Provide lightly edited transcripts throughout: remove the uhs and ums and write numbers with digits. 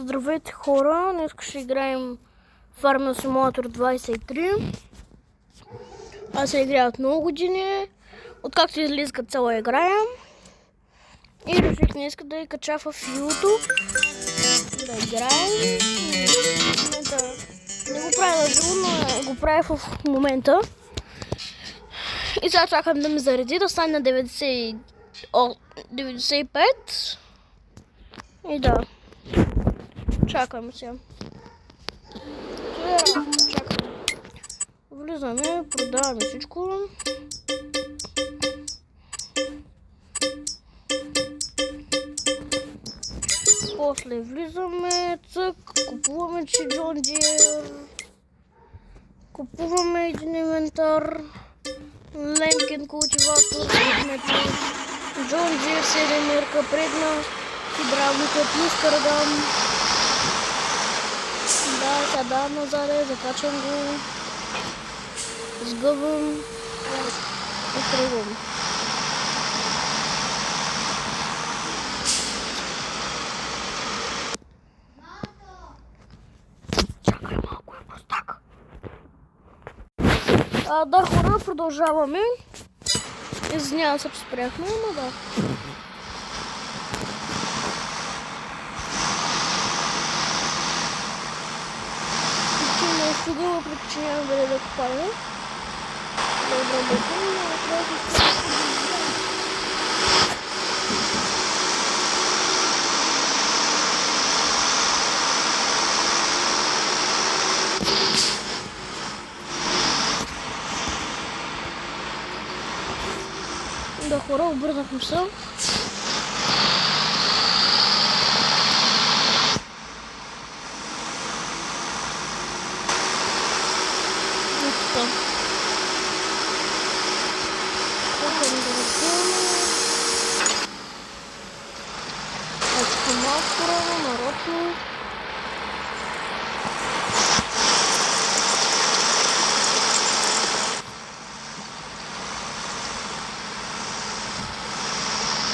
Здравейте хора, днес ще играем Farming Simulator 23. Аз се играя от много години, откакто излиза цяла играя. И реших днес да я кача в YouTube, да играем. В момента не го правя на живо, но го правя в момента. И сега чакам да ми зареди, да стане на 95. И да. Чакаме се. Чакаме. Влизаме, продаваме всичко. После влизаме, цък, купуваме John Deere. Купуваме един инвентар. Ленкен култиватор, John Deere 7 мерка предна, хидравлика плюс кардан. Да, сега назад, закачам го, сгъвам и тръгвам. Чакай малко, е простак. Да, хора, продължаваме. Извинявам се, че спряхме, но да. Сега въпреки че няма бъде да купаме. Да обработим, но трябва да се да, хора, обърнахме се. Нарочно.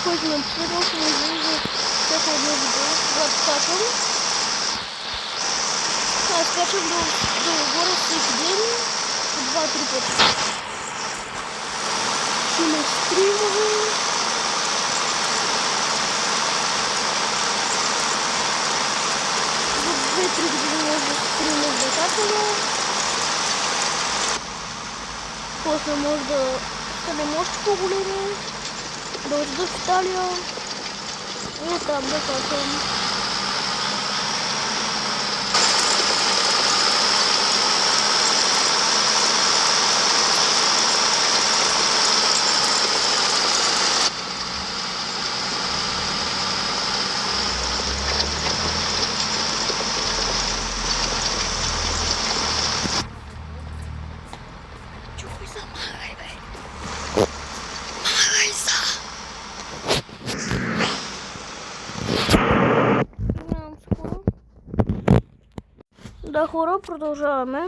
Който ме предал, ще ми излиза всяко едно видео, когато качвам. Аз качвам долу-горе всеки ден по 2-3 пъти. Ще има стримове. За 2-3 години може да стримам за качване. После може да станем още по-големи. Да отида в Италия и там да качвам. Чухай се, махай бе! Махай се! Да, хора, продължаваме.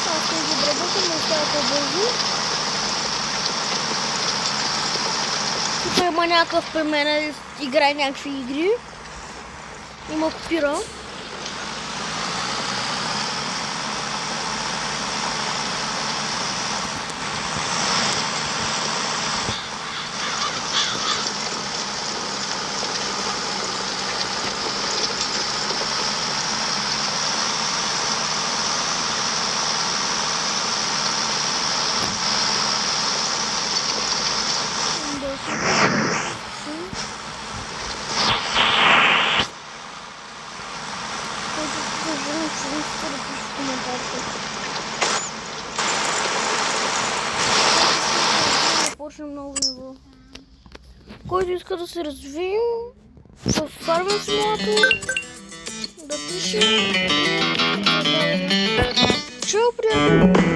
Аз ще ги обработим и става по-бързо. Тук има някакъв при мен, играе някакви игри. Има копира. Почнем ново ниво. Който иска да се развием в Farming Simulator, да пише. Чао, приятели!